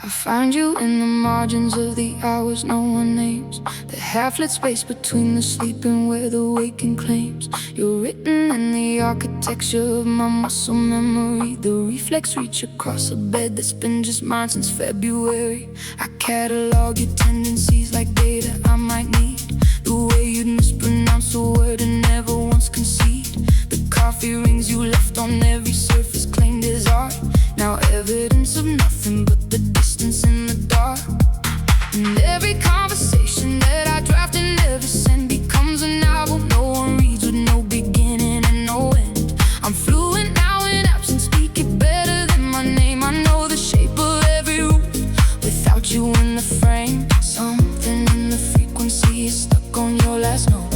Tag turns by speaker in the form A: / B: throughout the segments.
A: I find you in the margins of the hours no one names, the half-lit space between the sleeping where the waking claims. You're written in the architecture of my muscle memory, the reflex reach across a bed that's been just mine since February. I catalog your tendencies like data I might need, the way you'd mispronounce a word and never once concede. The coffee rings you left on every surface claimed as art, now evidence of nothing but the distance in the dark. And every conversation that I draft and never send becomes an album no one reads, with no beginning and no end. I'm fluent now in absence, speak it better than my name. I know the shape of every roof without you in the frame. Something in the frequency is stuck on your last note,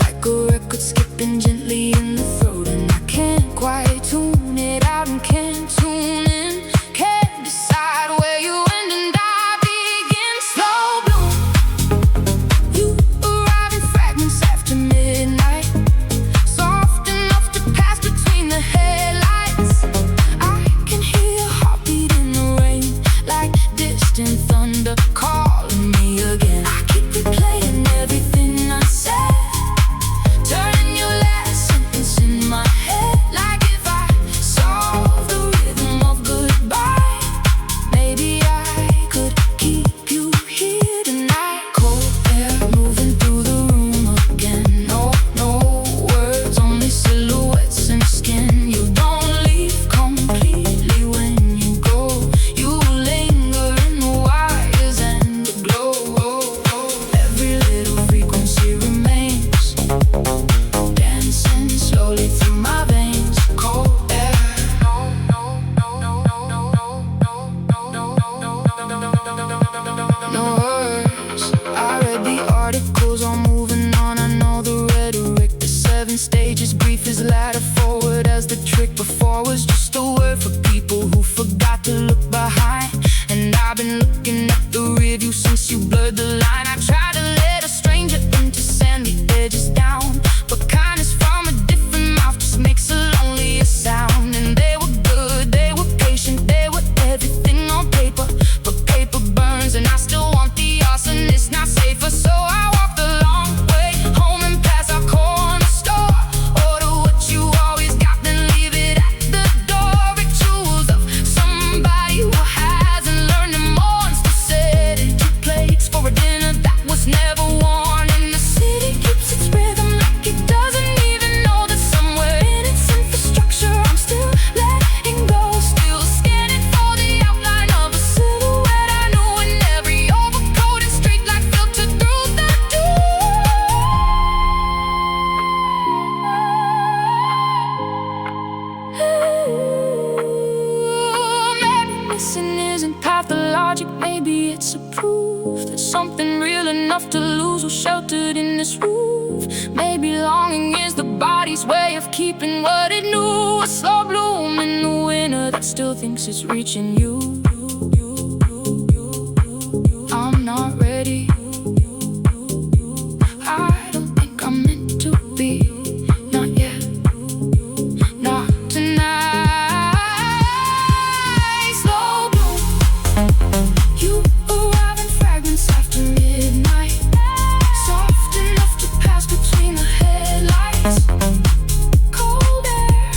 A: like a record skipping gently in the throat. And I can't quite tune it out and can't tune in, can't decide where you end and I begin. Slow bloom, you arrive in fragments after midnight, soft enough to pass between the headlights. I can hear your heartbeat in the rain, like distant thunder calling me again. I keep replaying everything I said, turning your last sentence in my head, like if I solved the rhythm of goodbye, maybe I could keep you here tonight. Cold air moving through the room again, no words, only silhouettes and skin. You don't leave completely when you go, you linger in the wires and the glow. Every little frequency remains, dancing slowly through my veins. Cold air, no words. I read the articles on moving on, I know the rhetoric. The 7 stages, brief as ladder, forward as the trick. Before was just a word for people who forgot to look behind. And I've been looking at the review since you blurred the line. I tried to let a stranger in to sand the edges down, but kindness from a different mouth just makes a lonelier sound. And they were good, they were patient, they were everything on paper, but paper burns and I still want the arsonist, not safer. So I walked the long way home and past our corner store, order what you always got, then leave it at the door. Rituals of somebody who hasn't learned them all, and still set into plates for a dinner that was never worn. And the city keeps its rhythm like it doesn't even know that somewhere in its infrastructure I'm still letting go, still scanning for the outline of a silhouette I knew, and every overcoat and street light filtered through the door. Maybe missing isn't pathologic, maybe it's a proof that something real enough to lose was sheltered in this roof. Maybe longing is the body's way of keeping what it knew, a slow bloom in the winter that still thinks it's reaching you. I'm not ready, I don't think I'm meant to be, not yet, not tonight. Slow bloom, you arrive in fragments after midnight, soft enough to pass between the headlights. Cold air,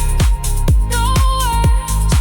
A: no words,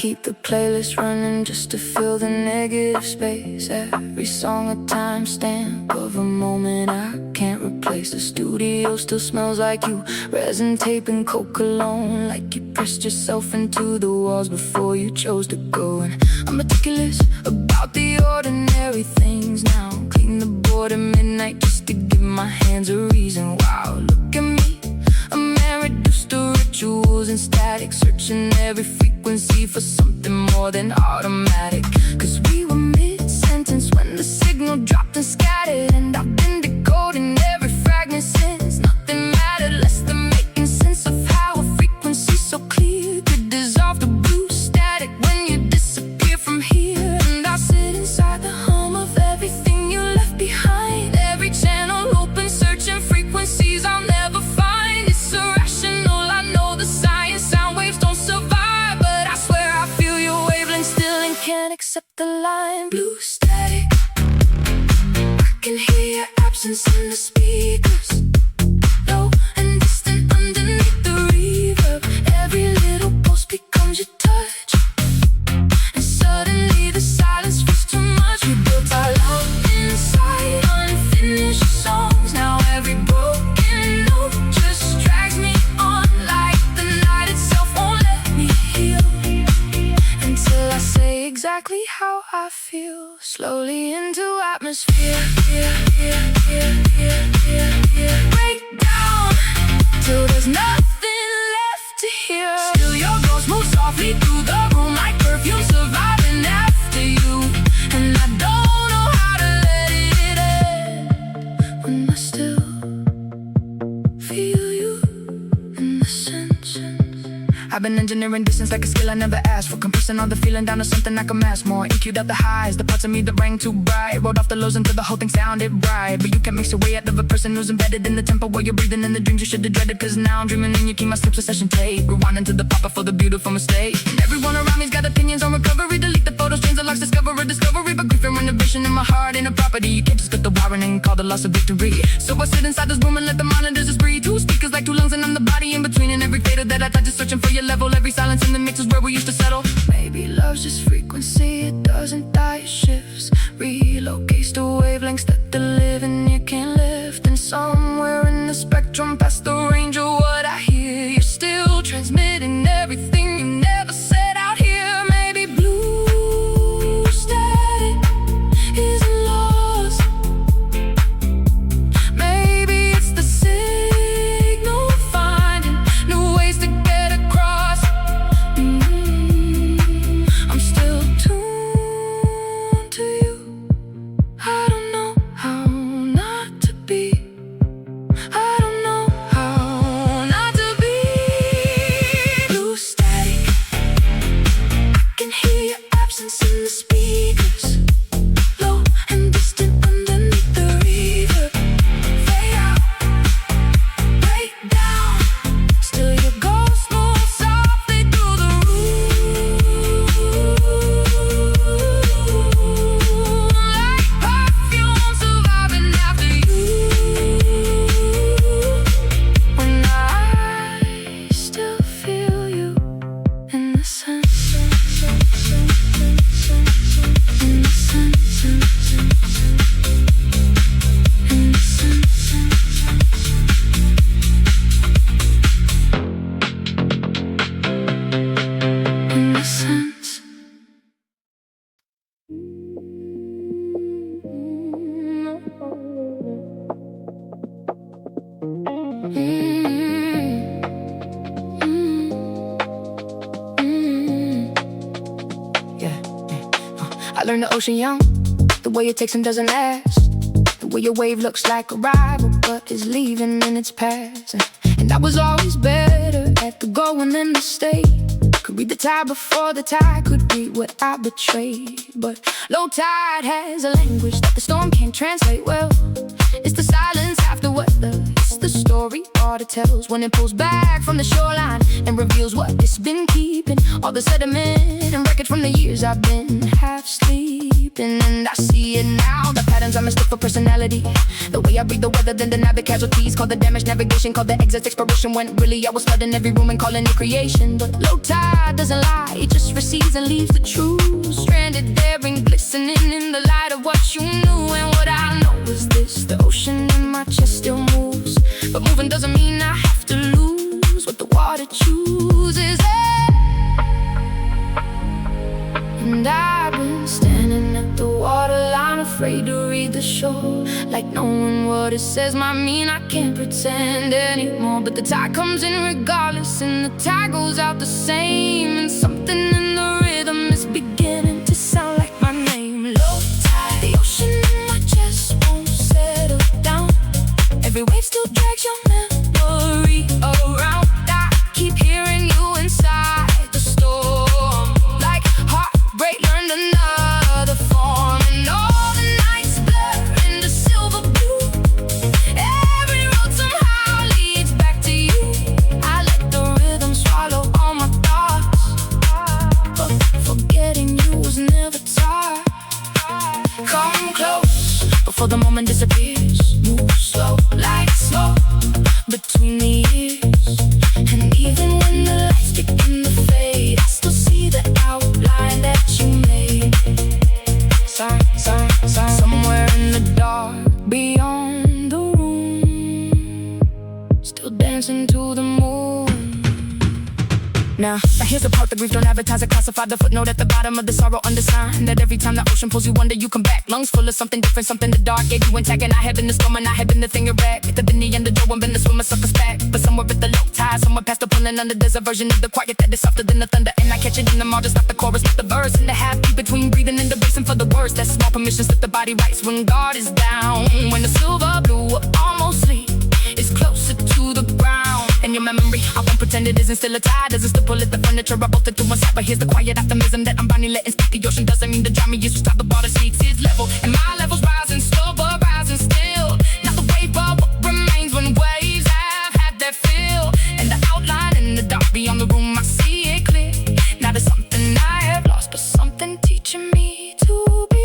A: keep the playlist running just to fill the negative space. Every song a timestamp of a moment I can't replace. The studio still smells like you, resin tape and coke cologne, like you pressed yourself into the walls before you chose to go. And I'm meticulous about the ordinary things now. Clean the board at midnight just to give my hands a reason. Wow, look at me, a man reduced to rituals and static, searching every frequency for something more than automatic. Cause we were mid-sentence when the signal dropped and scattered, and I've been decoding every fragment since. Nothing mattered less than making sense of how a frequency so clear could dissolve the blue static when you disappear from here. And I sit inside the hum of everything you left behind, every channel open, searching frequencies I'll never find. It's irrational, I know the science, sound waves don't survive, but I swear I feel your wavelength still and can't accept the line. Blue static, I can hear your absence in the speakers, low and distant underneath the reverb. Every little pulse becomes your touch, and suddenly the silence feels too much. We built our love inside unfinished songs. Now every broken note just drags me on, like the night itself won't let me heal until I say exactly how I feel. Slowly into atmosphere, break down till there's nothing left to hear. Still your ghost moves softly through the room like perfume surviving after you. And I don't know how to let it end when I still feel you in the sense. I've been engineering distance like a skill I never asked for, compressing all the feeling down to something I can mask more. EQ'd out the highs, the parts of me that rang too bright, rolled off the lows until the whole thing sounded right. But you can't mix your way out of a person who's embedded in the tempo while you're breathing in the dreams you should have dreaded. Cause now I'm dreaming in your key, my steps a session tape, rewinding to the pop for the beautiful mistake. And everyone around me's got opinions on recovery, delete the photos, change the locks, discover a discovery. But grief and renovation in my heart ain't a property, you can't just cut the wiring and call the loss of victory. So I sit inside this room and let the monitors just breathe. Two speakers like two lungs and I'm the body in between. And every fader that I touch is searching for your level. Every silence in the mix is where we used to settle. Maybe love's just frequency, it doesn't die, it shifts, relocates to wavelengths that the living you can't lift. And somewhere in the spectrum past the range of what I hear, you're still transmitting everything you never said out here. Maybe blue static isn't lost, maybe it's the signal finding new ways to get across. I'm still tuned to you, I don't know how not to be, I don't know how not to be. Blue static, I can hear your absence in the speakers, low and distant underneath the reverb. Fade out, break down, still your ghost moves softly through the room like perfume surviving after you. When I still feel you in the sense, in the sense, in the sense. In the sense. I learned the ocean young, the way it takes and doesn't last, the way your wave looks like arrival but is leaving in its past. And I was always better at the going than the stay. Could read the tide before the tide could read what I betrayed. But low tide has a language that the storm can't translate well. It's the silence after weather, it's the story art it tells when it pulls back from the shoreline and reveals what it's been keeping. All the sediment and wreckage from the years I've been half asleep. sleeping and I see it now. The patterns I mistook for personality, the way I breathe the weather, then deny the casualties. Call the damage navigation, call the exit expiration, when really I was flooding every room and calling it creation. But low tide doesn't lie, it just recedes and leaves the truth stranded there and glistening in the light of what you knew. And what I know is this: the ocean in my chest still moves, but moving doesn't mean I have to lose what the water chooses. And I've been standing at the waterline, afraid to read the shore, like knowing what it says might mean I can't pretend anymore. But the tide comes in regardless, and the tide goes out the same, and something in the rhythm is beginning to sound like my name. Low tide, the ocean in my chest won't settle down. Every wave still drags your memory around. I keep hearing you inside the storm, like heartbreak learned another form. And all the nights blur into silver blue, every road somehow leads back to you. I let the rhythm swallow all my thoughts, but forgetting you was never taught. Come close before the moment disappears. Move slow like smoke between the years, and even when the lights begin to fade, I still see the outline that you made. Somewhere in the dark beyond the room, still dancing to the moon. Now here's the part the grief don't advertise. I classify the footnote at the bottom of the sorrow undersigned, that every time the ocean pulls you under, you come back. Lungs full of something different, something the dark gave you intact. And I have been the storm and I have been the thing you wreck. I've been the undertow and been the swimmer suckers back. But somewhere at the low tide, somewhere past the pulling under, there's a version of the quiet that is softer than the thunder. And I catch it in the margins, not the chorus, not the verse. And the half beat between breathing and the bracing for the words. That small permission slip the body rights when guard is down. When the silver blue almost sleep is closer to the ground. And your memory, I won't pretend it isn't still a tide, doesn't still pull at the furniture, I bolted to one side. But here's the quiet optimism that I'm finally letting speak. The ocean doesn't mean the drama is stop, the water seeks its level, and my level's rising slow but rising still. Not the wave but what remains when waves have had their fill. And the outline in the dark beyond the room, I see it clear. Now there's something I have lost, but something teaching me to be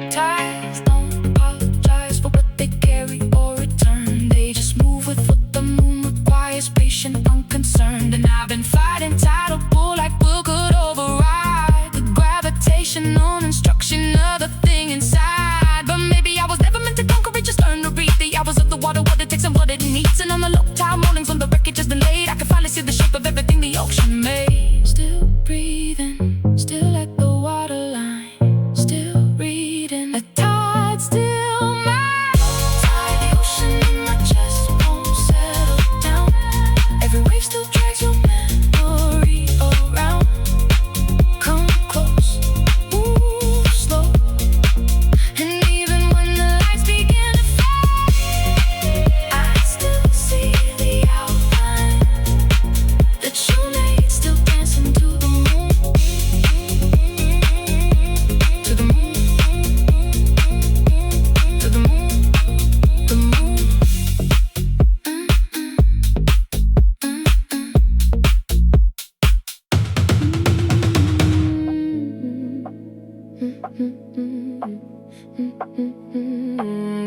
A: tides don't apologize for what they carry or return. They just move with what the moon requires, patient, unconcerned. And I've been fighting tidal pull like will could override the gravitational instruction of the thing inside. But maybe I was never meant to conquer it, just learn to read the hours of the water, what it takes and what it needs. And on the low tide mornings when the wreckage has been laid, I can finally see the shape of everything the ocean made. Still breathing, still at the waterline, still reading. The tide still my tide, the ocean in my chest won't settle down. Every wave still drags your memory around. Come close, move slow, and even when the lights begin to fade, I still see the outline that you made, still dancing to the moon, to the moon, to the moon, the moon.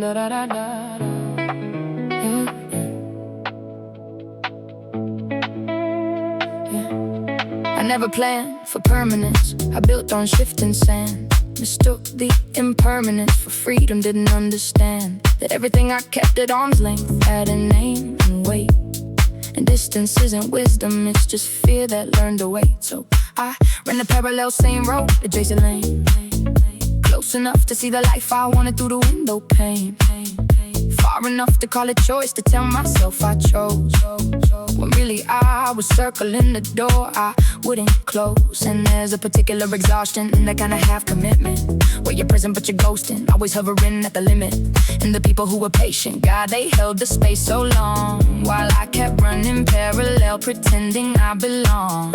A: Da da da da da. Yeah. Yeah. I never planned for permanence, I built on shifting sand. Mistook the impermanence for freedom, didn't understand that everything I kept at arm's length had a name and weight. And distance isn't wisdom, it's just fear that learned to wait. So I ran the parallel same road, adjacent lane, close enough to see the life I wanted through the window pane, far enough to call it choice, to tell myself I chose, when really I was circling the door I wouldn't close. And there's a particular exhaustion, that kind of half commitment, where you're present but you're ghosting, always hovering at the limit. And the people who were patient, God, they held the space so long, while I kept running parallel, pretending I belong.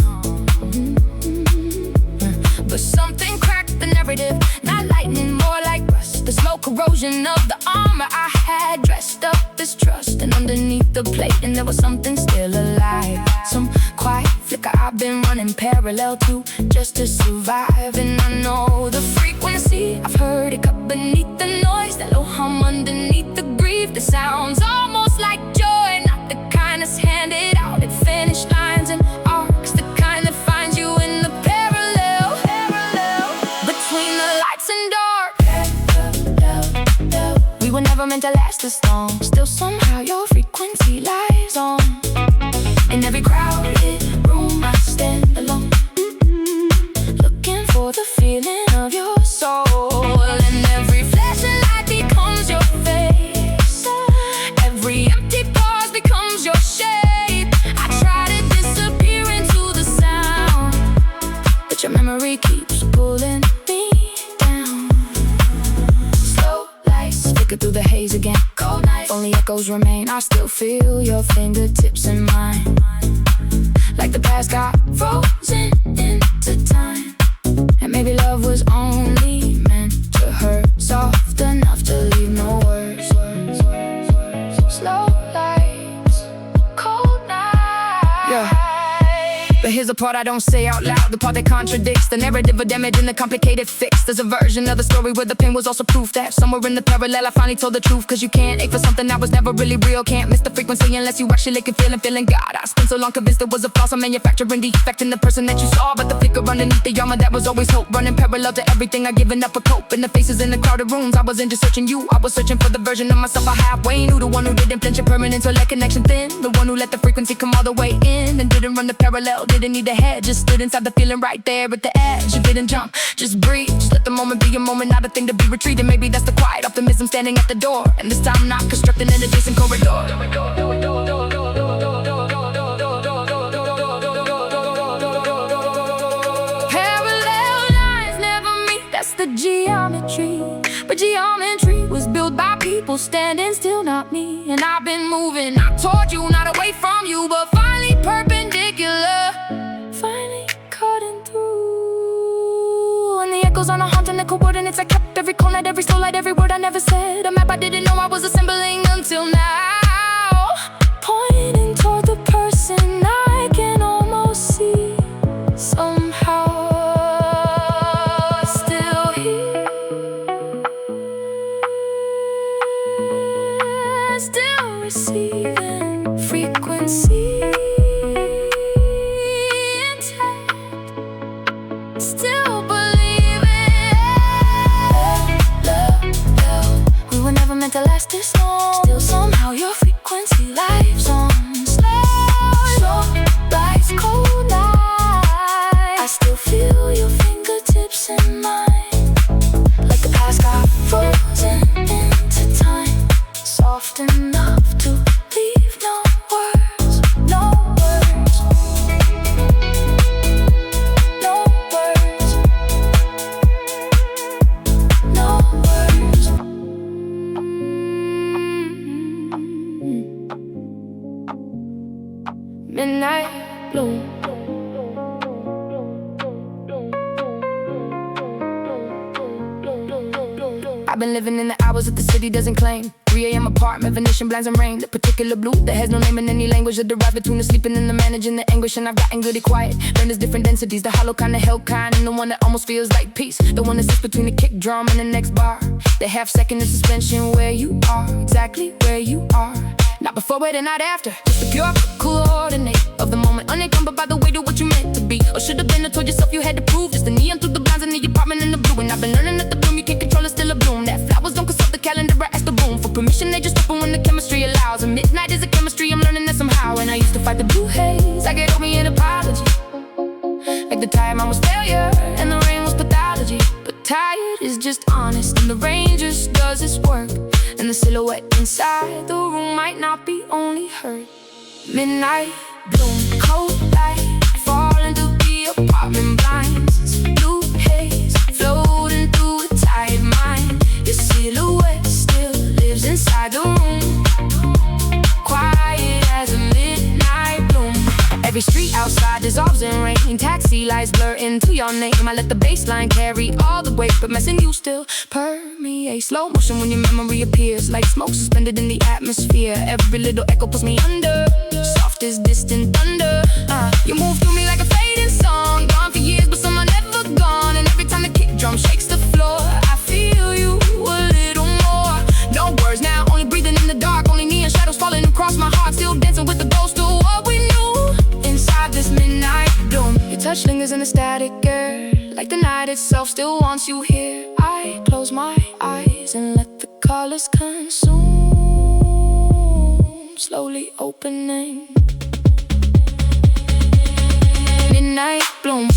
A: But something cracked the narrative, not lightning, more like rust. the slow corrosion of the armor I had dressed up as trust. And underneath the plate, and there was something still alive, some quiet flicker I've been running parallel to just to survive. And I know the frequency, I've heard it cut beneath the noise, that low hum underneath the grief that sounds almost like joy, not the kind that's handed out at finish lines and arcs, the kind that finds you in the parallel between the lights and dark. We were never meant to last this long, still somehow your frequency lies on. In every crowded room I stand alone, looking for the feeling of your soul. And every flashing light becomes your face, every empty pause becomes your shape. I try to disappear into the sound, but your memory keeps pulling me down. Slow lights flicker through the haze again, cold nights, only echoes remain. I still feel your fingertips in mine, like the past got frozen into time. And maybe love was only meant to hurt, soft enough to leave no words. Slow lights, cold nights. Yeah. But here's the part I don't say out loud, the part that contradicts the narrative of damage and the complicated fix. There's a version of the story where the pain was also proof that somewhere in the parallel I finally told the truth. Cause you can't ache for something that was never really real, can't miss the frequency unless you actually can feel and feeling God. I spent so long convinced it was a false, a manufacturing defect in the person that you saw, but the flicker underneath the armor that was always hope, running parallel to everything I given up a cope. In the faces in the crowded rooms, I wasn't just searching you, I was searching for the version of myself I halfway knew, the one who didn't flinch a permanent or let connection thin, the one who let the frequency come all the way in and didn't run the parallel, didn't need a head, just stood inside the feeling right there at the edge. You didn't jump, just breathe, just let the moment be a moment, not a thing to be retreated. Maybe that's the quiet optimism standing at the door, and this time not constructing an adjacent corridor. Parallel lines never meet, that's the geometry. But geometry was built by people standing still, not me. And I've been moving, not toward you, not away from you, but finally perpendicular, finally cutting through. And the echoes on a haunting the coordinates I kept, every corner, every slow light, every word I never said, a map I didn't know I was assembling until now, pointing toward the person I can almost see. Somehow still here, still receiving frequency intact, still believing. We were never meant to last this long, still somehow your frequency lives on. Slow lights, cold night, I still feel your fingertips in mine, like the past got frozen into time, soft enough to leave no words, no words, no words, no words. Midnight bloom. I've been living in the hours that the city doesn't claim. 3 a.m. apartment, Venetian blinds and rain. The particular blue that has no name in any language, that derives between the sleeping and the managing the anguish. And I've gotten goody quiet, learned there's different densities, the hollow kind, the held kind, and the one that almost feels like peace, the one that sits between the kick drum and the next bar, the half second in suspension where you are, exactly where you are. Not before it and not after, just the pure coordinate of the moment, unencumbered by the weight of what you meant to be, or should have been, or told yourself you had to prove. Just the neon through the blinds in the apartment in the blue. And I've been learning that the bloom you can't control is still a bloom, that flowers don't consult the calendar or ask the boom for permission, they just open when the chemistry allows. And midnight is a chemistry, I'm learning that somehow. And I used to fight the blue haze, I get over me an apology, like the time I was failure and the rain was pathology. But tired is just honest, and the rain just does its work, and the silhouette inside the room might not be only hurt. Midnight bloom, cold light, fall into the apartment blinds, blue haze floating through a tired mind. Your silhouette still lives inside the room, quiet as a midnight bloom. Every street I outside dissolves in rain. Taxi lights blur into your name. I let the bass line carry all the weight, but messing you still permeate. Slow motion when your memory appears, like smoke suspended in the atmosphere. Every little echo pulls me under, soft as distant thunder. You move through me like a fading song, gone for years, but someone never gone. And every time the kick drum shakes the floor, I feel you a little more. No words now, only breathing in the dark, only neon shadows falling across my heart. Still dancing with the ghost of what we knew inside this midnight bloom. Your touch lingers in the static air, like the night itself still wants you here. I close my eyes and let the colors consume, slowly opening. Midnight bloom.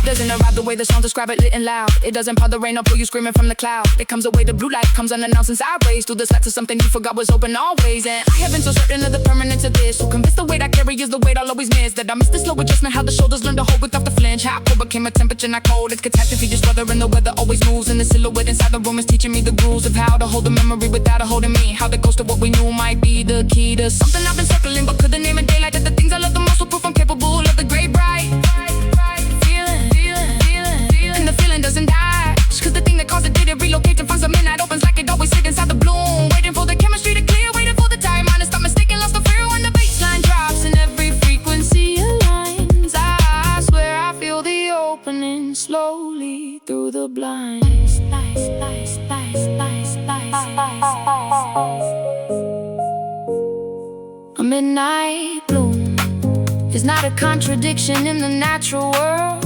A: Doesn't arrive the way the songs describe it, lit and loud. It doesn't pour the rain or pull you screaming from the cloud. It comes away, the blue light comes unannounced and sideways through the slats of something you forgot was open always. And I have been so certain of the permanence of this, so convinced the weight I carry is the weight I'll always miss. That I miss the slow adjustment, how the shoulders learn to hold without the flinch. How cold became a temperature not cold. It's catastrophe, just weather, and the weather always moves. And the silhouette inside the room is teaching me the grooves of how to hold the memory without a hold in me. How the ghost of what we knew might be the key to something I've been circling, but couldn't name a daylight. That the things I love the most will proof I'm capable of the great bright doesn't die, cause the thing that caused it didn't relocate to find some midnight opens like it always sit inside the bloom. Waiting for the chemistry to clear, waiting for the time line to stop mistaking, lost the fear when the bassline drops and every frequency aligns. I swear I feel the opening slowly through the blinds. A midnight bloom is not a contradiction in the natural world.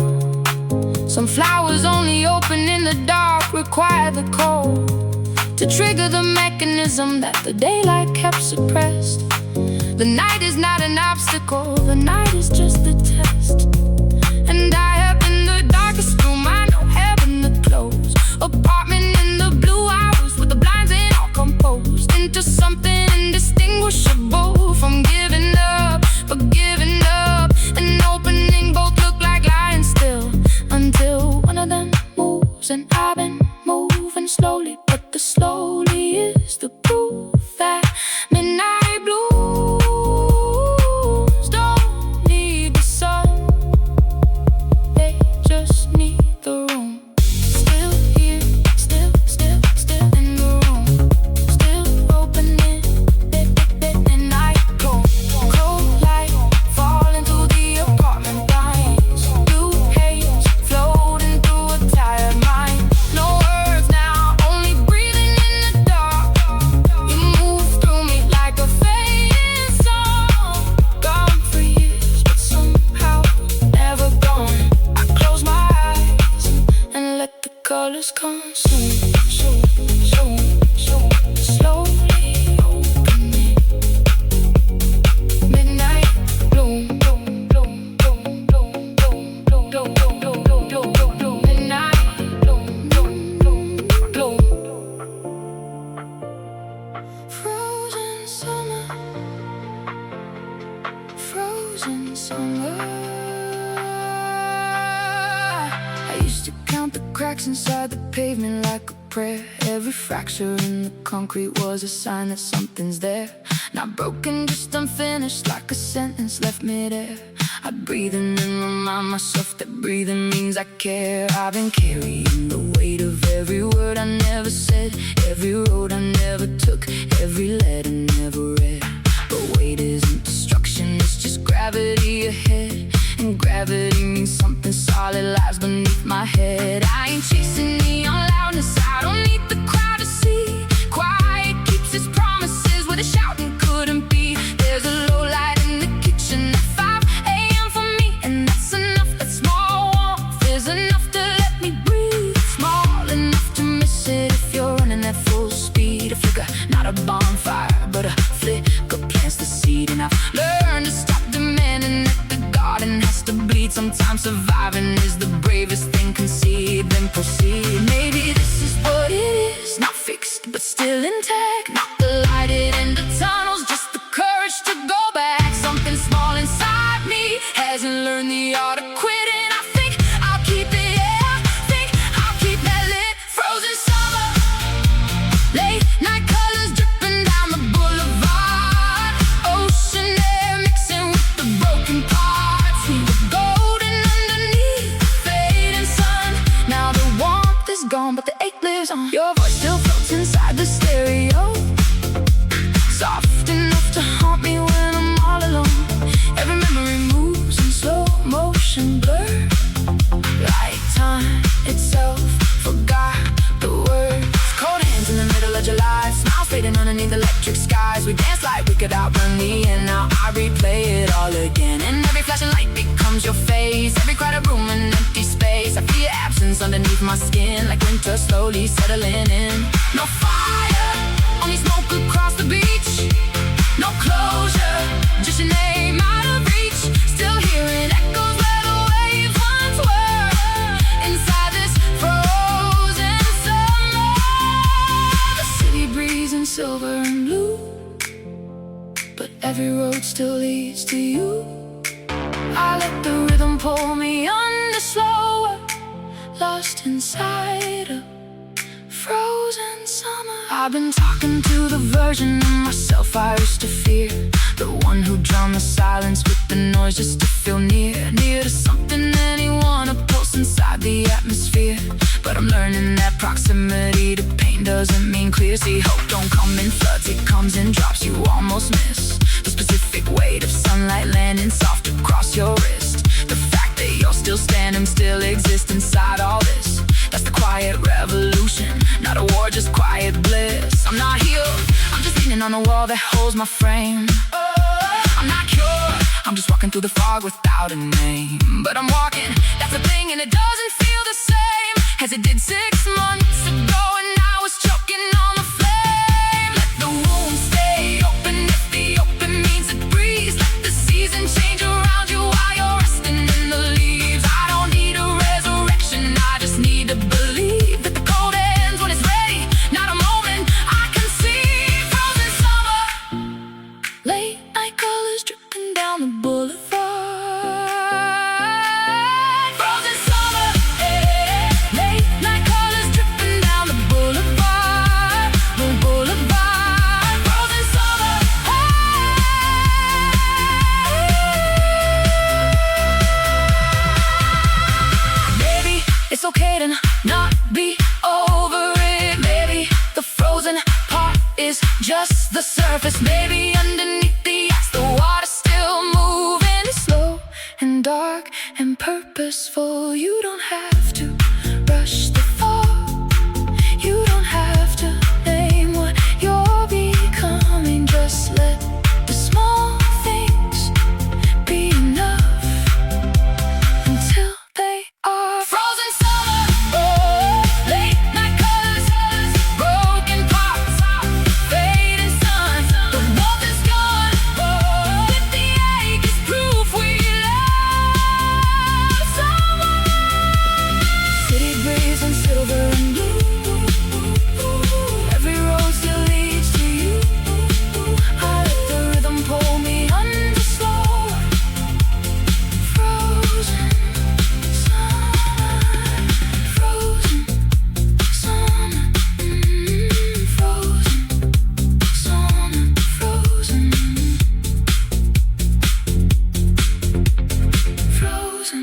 A: Some flowers only open in the dark, require the cold to trigger the mechanism that the daylight kept suppressed. The night is not an obstacle, the night is just the test. And I have been the darkest room, I know heaven to close. Apartment in the blue hours with the blinds in all composed into something indistinguishable from giving up, but giving up and opening both look like lying still. Until one of them moves and I've been moving slowly, but the slowly is the proof that midnight blues don't need the sun, they just need the room. Still here, still in the room, still opening, midnight glow. Cold light falling through the apartment blinds, blue haze floating through a tired mind. No words now, only breathing in the dark. You move through me like a fading song, gone for years, but somehow never gone. I close my eyes and let the colors consume, slowly opening. Midnight bloom, midnight bloom. Frozen summer, frozen summer. I used to count the cracks inside the pavement like a prayer. Every fracture in the concrete was a sign that something's there. Not broken, just unfinished, like a sentence left midair. I'd breathe in and remind myself that breathing means I care. I've been carrying the weight of every word I never said, every road I never took, every letter never read. But weight isn't destruction, it's just gravity ahead. And gravity means something solid lies beneath my head. I ain't chasing neon loudness, I don't need the crowd to see. Quiet keeps its promises where the shouting couldn't be. There's a low light in the kitchen at 5 a.m. for me, and that's enough. That small warmth is enough to let me breathe. Small enough to miss it if you're running at full speed. A flicker, not a bonfire, but a flicker plants the seed. And I've learned to stop demanding that the garden has to bleed. Sometimes surviving is the bravest thing conceived. Then proceed. Maybe this is what it is, not fixed but still intact. Not the light in the tunnels, just the courage to go back. Something small inside me hasn't learned the art of quitting. I think I'll keep it, yeah, I think I'll keep that lit. Frozen summer, late night is gone, but the ache lives on. Your voice still floats inside the stereo, soft enough to haunt me when I'm all alone. Every memory moves in slow motion, blur like time itself forgot the words. Cold hands in the middle of July, smiles fading underneath electric skies. We dance like we could outrun the end. Now I replay it all again, and every flashing light becomes your face. Every crowded room an empty space. I feel your absence underneath my skin, like winter slowly settling in. No fire, only smoke across the beach. No closure, just your name out of reach. Still hearing echoes where the waves once were. Inside this frozen summer, the city breeze in silver and blue, but every road still leads to you. I let the rhythm pull me under slower, lost inside a frozen summer. I've been talking to the version of myself I used to fear, the one who drowned the silence with the noise just to feel near to something, anyone, a pulse inside the atmosphere. But I'm learning that proximity to pain doesn't mean clear. See, hope don't come in floods, it comes in drops. You almost miss the specific weight of sunlight landing soft across your wrist. The fact that you're still standing, still exist inside all this, that's the quiet revolution, not a war, just quiet bliss. I'm not healed, I'm just leaning on the wall that holds my frame. I'm not cured, I'm just walking through the fog without a name. But I'm walking, that's the thing, and it doesn't feel the same as it did 6 months ago, and I was choking on the flame. Let the wound stay open if the open means it breathes. Let the season change around you while you're resting in the leaves. I don't need a resurrection, I just need to believe that the cold ends when it's ready, not a moment I can see. Frozen summer, late night colors dripping down the boulevard. Frozen summer, late night colors dripping down the boulevard, the boulevard. Frozen summer, maybe it's okay to not be over it. Maybe the frozen part is just the surface. Maybe underneath the ice the water's still moving, slow and dark and purposeful. You don't have to rush the fall, you don't have to name what you're becoming. Just let the small things be enough until they are. Frozen summer, late night colors, broken parts, fading sun. The warmth is gone, but the ache is proof we love someone. City breeze and silver and blue, every road still leads to you. I let the rhythm pull me under slower, frozen summer, frozen summer, frozen summer, frozen, frozen.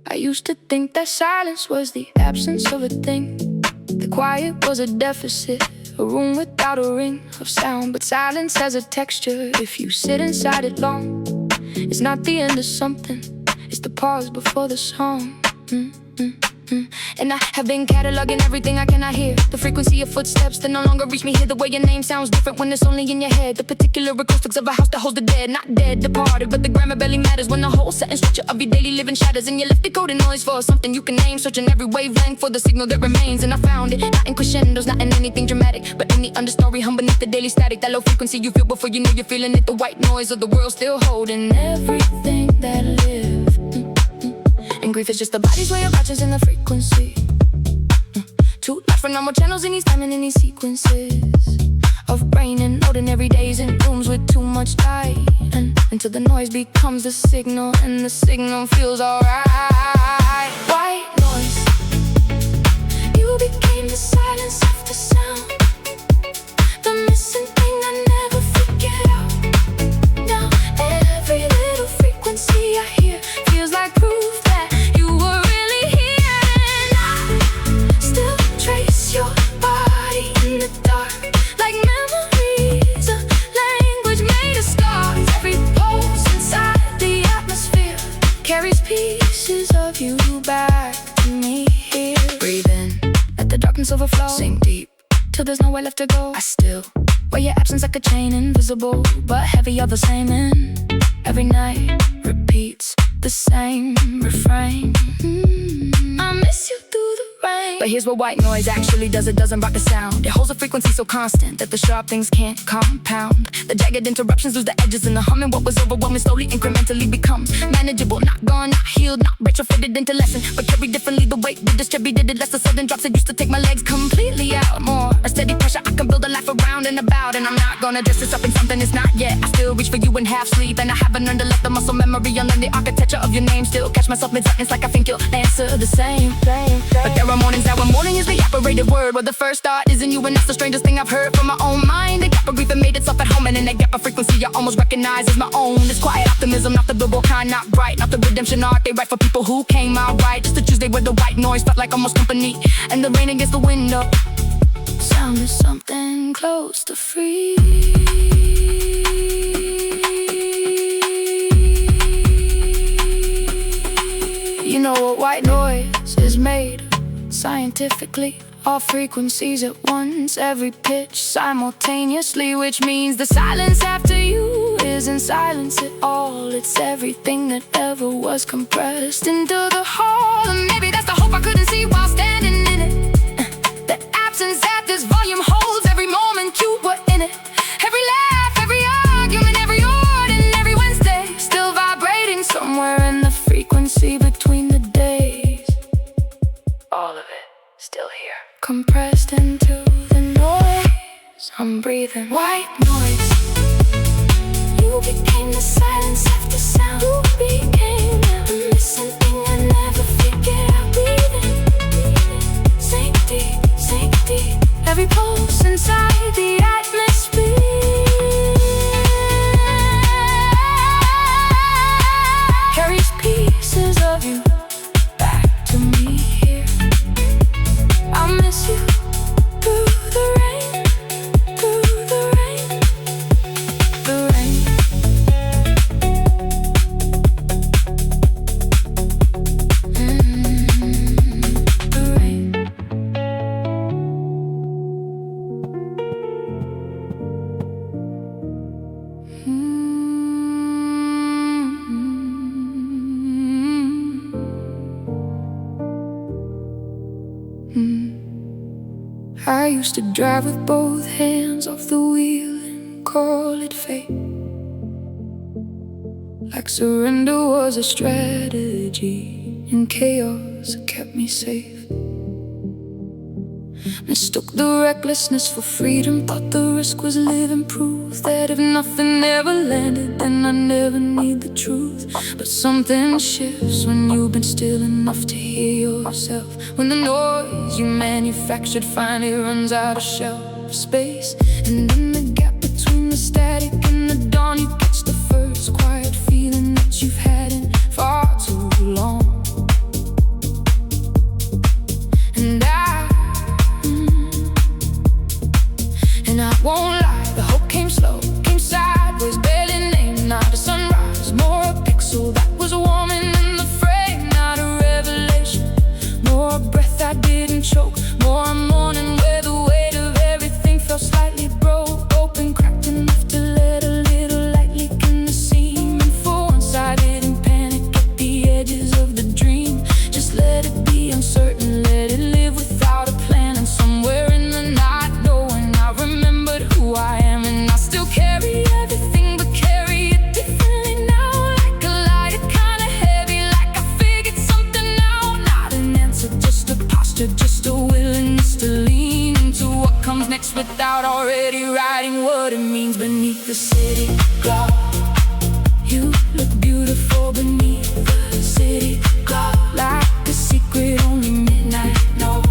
A: I used to think that silence was the absence of a thing, the quiet was a deficit, a room without a ring of sound. But silence has a texture if you sit inside it long. It's not the end of something, it's the pause before the song. And I have been cataloging everything I cannot hear, the frequency of footsteps that no longer reach me. Hear the way your name sounds different when it's only in your head, the particular acoustics of a house that holds the dead. Not dead, departed, but the grammar barely matters when the whole set and structure of your daily living shatters, and you left decoding noise for something you can name, searching every wavelength for the signal that remains. And I found it, not in crescendos, not in anything dramatic, but in the understory hum beneath the daily static, that low frequency you feel before you know you're feeling it, the white noise of the world still holding everything that lived. And grief is just the body's way of conscience in the frequency. Too loud for normal channels in these timing in these sequences. of brain in ordinary days in rooms with too much light, and until the noise becomes the signal, and the signal feels alright. White noise, you became the silence of the sound, the missing thing I never figured out. Now every little frequency I hear feels like proof that you were really here, and I still trace your body in the dark, like memories, a language made of scars. Every pulse inside the atmosphere carries pieces of you back to me here. Breathe in, let the darkness overflow. Sink deep till there's nowhere left to go. I still wear your absence like a chain, invisible but heavy all the same. And every night repeats the same refrain. I miss you through the rain. But here's what white noise actually does. It doesn't block the sound. It holds a frequency so constant that the sharp things can't compound. The jagged interruptions lose the edges, and the humming what was overwhelming slowly, incrementally becomes manageable. Not gone, not healed, not retrofitted into lesson, but carried differently. The weight redistributed it less. The sudden drops that used to take my legs completely out. More a steady pressure I can build a life around and about. And I'm not gonna dress this up in something it's not yet. I still reach for you in half sleep, and I haven't learned to let the muscle memory unlearn the architecture of your name. Still catch myself mid-sentence like I think you'll answer the same. But there are mornings that when morning is the operated word, where the first thought isn't you, and that's the strangest thing I've heard from my own mind. The gap of grief that made itself at home, and in that gap of frequency I almost recognize as my own. It's quiet optimism, not the billboard kind, not bright, not the redemption arc. They write for people who came out right. Just a Tuesday where the white noise felt like almost company, and the rain against the window. Sound is something close to free. You know what white noise is made of? Scientifically, all frequencies at once, every pitch simultaneously, which means the silence after you isn't silence at all. It's everything that ever was compressed into the whole. And maybe that's the hope I couldn't see while standing in it. The absence that this volume holds, every moment you were in it. Every laugh, every argument, every ordinary Wednesday, still vibrating somewhere in the frequency between the days. All of it still here, compressed into the noise. I'm breathing white noise. You became the silence after sound. You became the missing thing I never figured out. Breathing, sink deep, every pulse inside the atmosphere carries pieces of you back to me here. I miss you through the rain, through the rain, the rain. The rain. I used to drive with both hands off the wheel and call it fate, like surrender was a strategy and chaos kept me safe. Mistook the recklessness for freedom, thought the risk was living proof that if nothing ever landed, then I never need the truth. But something shifts when you've been still enough to hear yourself, when the noise you manufactured finally runs out of shelf space. And in the gap between the static and the dawn, you catch the first quiet feeling that you've had in far too long. And I won't lie, the hope came slow, came sideways, barely named. Not a sunrise, more a pixel that was warming in the frame. Not a revelation, more a breath I didn't choke, more a morning where the weight of everything felt slightly broke open, cracked enough to let a little light leak in the seam. And for once I didn't panic at the without already writing what it means. Beneath the city glow, you look beautiful beneath the city glow, like a secret only midnight knows.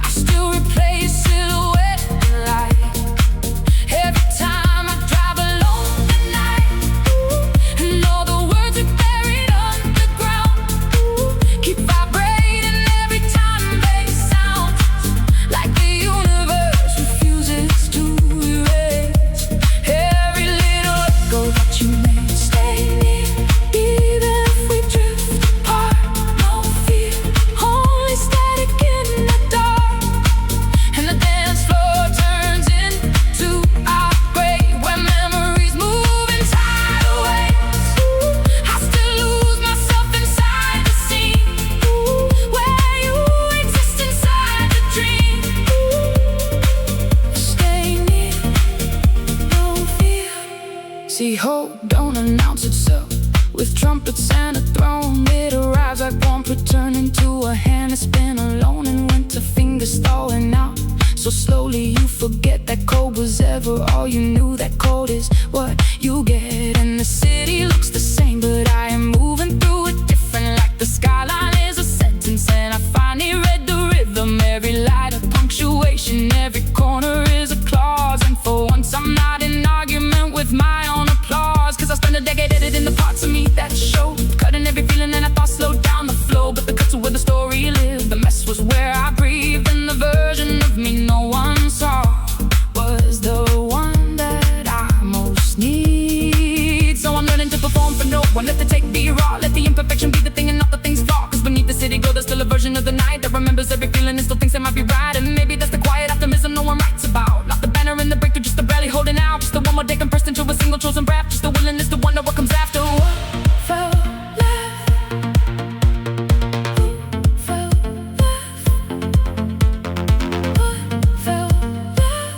A: I still replay your silhouette in light every time I drive alone at night. And all the words we buried underground keep vibrating every time they sound, like the universe refuses to erase every little echo that you made. Stay near, even if we drift apart. No fear, only static in the dark. And the dance floor turns into our grave, where memories move in tidal waves. I still lose myself inside the scene, where you exist inside the dream. Stay near, no fear. See, hope don't announce itself with trumpets and a throne. It arrives like warmth returning to a hand that's been alone and winter fingers stalling out. So slowly you forget that cold was ever all you knew. That cold is what you get. And the city looks the same, but I am moving through it different. Like the skyline is a sentence, and I finally read the rhythm. Every light a punctuation, every corner is a clause. And for once I'm not in argument with my own applause, cause I spent a decade editing the parts of me that show, cutting every feeling, and I thought slowed down the flow. But the cuts are where the story lived. The mess was where I breathed, and the version of me no one saw was the one that I most need. So I'm learning to perform for no one. Let the take be raw, let the imperfection be the thing and not the things flaw. Cause beneath the city glow there's still a version of the night that remembers every feeling and still thinks it might be right. And maybe that's the quiet optimism no one writes about. Not the banner in the breakthrough, just the barely holding out. Just the one more day compressed into a single chosen breath. Just the willingness to wonder what comes after. What felt left? Who felt left? What felt left?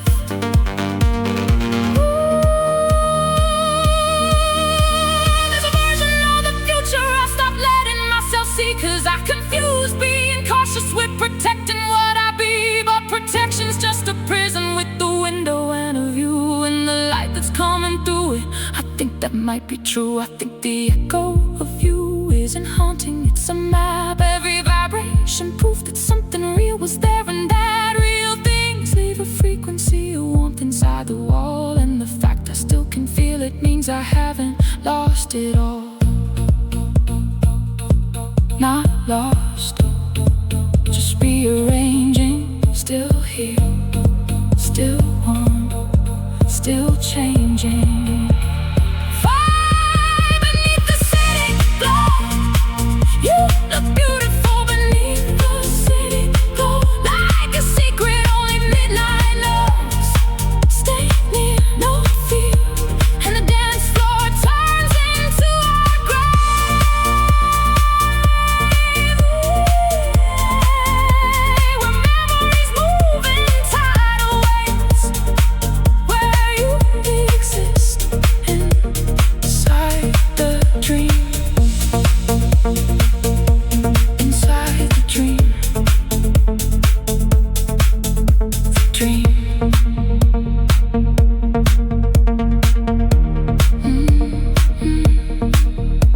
A: There's a version of the future I stopped letting myself see, cause I confuse being cautious with protecting what I be. But protection's just a prison with the window and a view, and the light that's coming through it. I think that might be true. I think the echo of you isn't haunting, it's a map. Every vibration proof that something real was there, and that real things leave a frequency, a warmth inside the wall. And the fact I still can feel it means I haven't lost it all. Not lost, just rearranging. Still here, still warm, still changing. Fire beneath the city glow, you look beautiful beneath the city glow, like a secret only midnight knows. Stay near, no fear, and the dance floor turns into our grave, where memories move in tidal waves, where you exist inside the dream, inside the dream, the dream.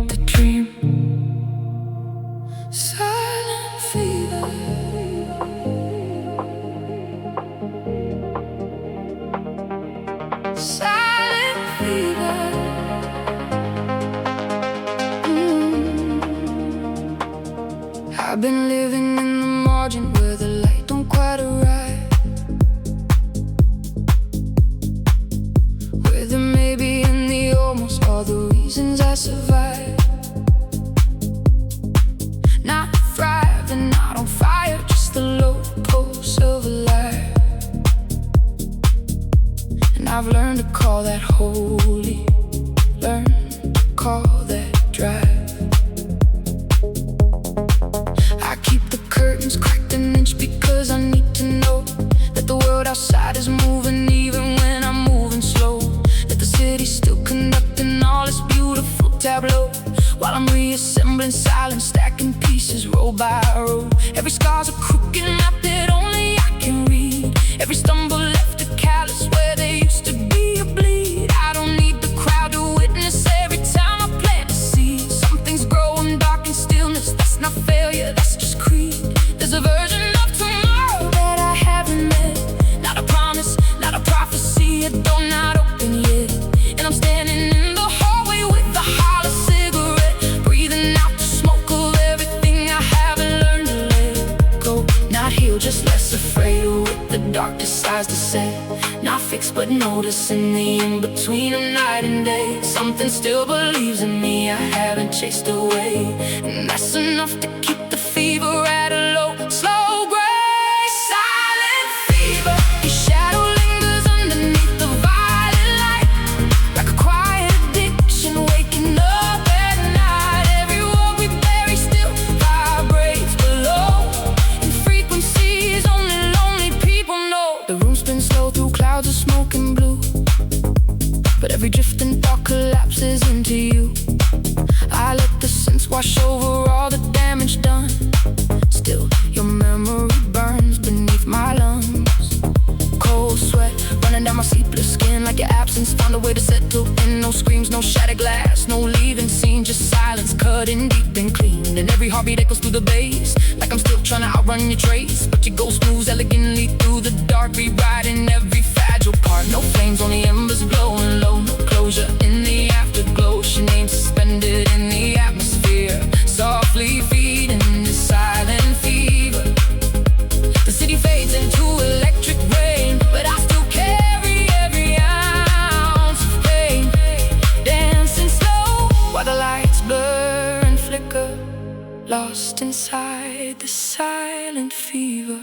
A: The dream. Silent fever. Silent fever. I've been living in the margin where the light don't quite arrive, where the maybe and the almost are the reasons I survive. Not thriving, not on fire, just the low pulse of a life. And I've learned to call that holy, learned to call that drive. I keep the curtains cracked an inch because I need to know that the world outside is moving even when I'm moving slow. That the city's still conducting all this beautiful tableau, while I'm reassembling silence, stacking pieces row by row. Every scar's a crooked map that only I can read. Every stumble left a callus where there used to be a bleed. I don't need the crowd to witness every time I plant a seed. Something's growing dark in stillness. That's not failure, that's just creed. There's a version of tomorrow that I haven't met. Not a promise, not a prophecy, a door not open yet. And I'm standing in the hallway with a hollow cigarette, breathing out the smoke of everything I haven't learned to let go. Not healed, just less afraid of what the dark decides to say. Not fixed but noticing the in-between of night and day. Something still believes in me I haven't chased away, and that's enough to keep the fever at a low, slow gray. Silent fever, your shadow lingers underneath the violet light, like a quiet addiction waking up at night. Every word we bury still vibrates below, in frequencies only lonely people know. The room spins slow through clouds of smoke and blue, but every drifting thought collapses into you. I let the sense wash over all the damage done. Still, your memory burns beneath my lungs. Cold sweat running down my sleepless skin, like your absence found a way to settle in. No screams, no shattered glass, no leaving scene, just silence cutting deep and clean. And every heartbeat echoes through the bass, like I'm still trying to outrun your trace. But your ghost moves elegantly through the dark, rewriting every fragile part. No flames, only embers glowing low, no closure in the afterglow. Your name suspended in the atmosphere, softly feeding this silent fever. The city fades into electric rain, but I still carry every ounce of pain. Dancing slow while the lights blur and flicker, lost inside the silent fever.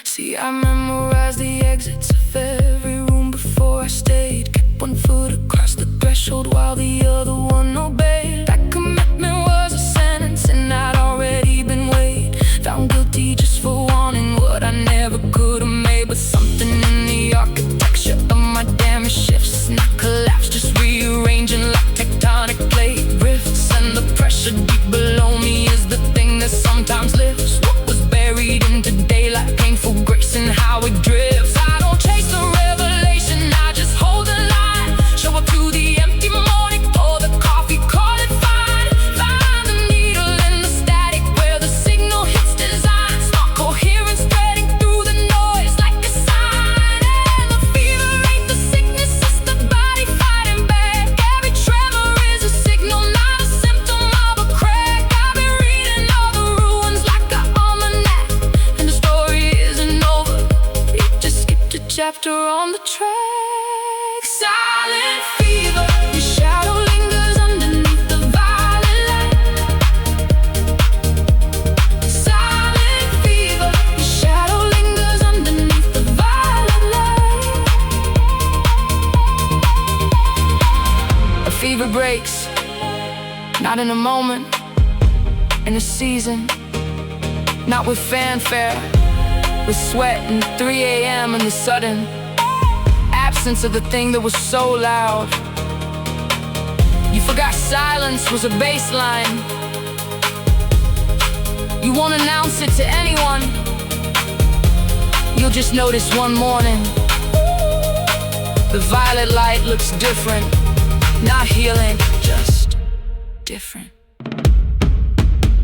A: See, I memorized the exits of every room before I stayed. Kept one foot across the threshold while the other one obeyed. That commitment was a sentence and I'd already been weighed. Found guilty just for wanting what I never could have made. But something in the architecture of my damage shifts, not collapse, just rearranging like tectonic plate rifts. And the pressure deep below me is the thing that sometimes lifts what was buried into daylight, painful grace in how it drifts. I don't chase the revelation, I just hold the line. Show up to the empty morning, pour the coffee, call it fine. Find the needle in the static where the signal hits design. Smart coherence spreading through the noise like a sign. And the fever ain't the sickness, it's the body fighting back. Every tremor is a signal, not a symptom of a crack. I've been reading all the ruins like an almanac, and the story isn't over, it just skipped a chapter on the track. Silent fever, your shadow lingers underneath the violet light. Silent fever, your shadow lingers underneath the violet light. A fever breaks, not in a moment, in a season. Not with fanfare, with sweat and 3 a.m. and the sudden absence of the thing that was so loud. You forgot silence was a baseline. You won't announce it to anyone, you'll just notice one morning the violet light looks different. Not healing, just different.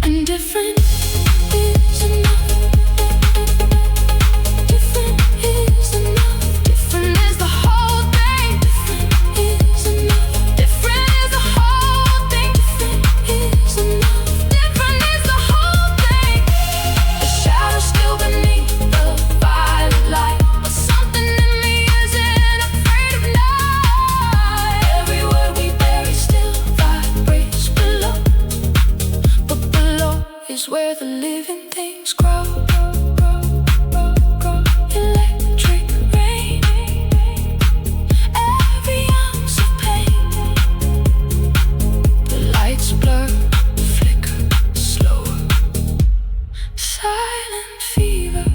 A: And different is enough. Different is enough. Different is the whole thing. Different is enough. Different is the whole thing. Different is enough. Different is the whole thing. The shadow still beneath the violet light, but something in me isn't afraid of night. Every word we bury still vibrates below, but below is where the living things grow. Electric rain, every ounce of pain. The lights blur, flicker slower. Silent fever,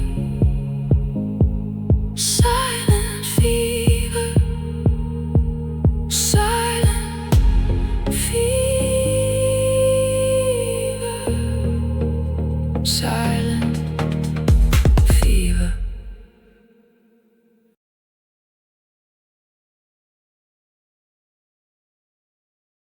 A: silent fever, silent fever, silent.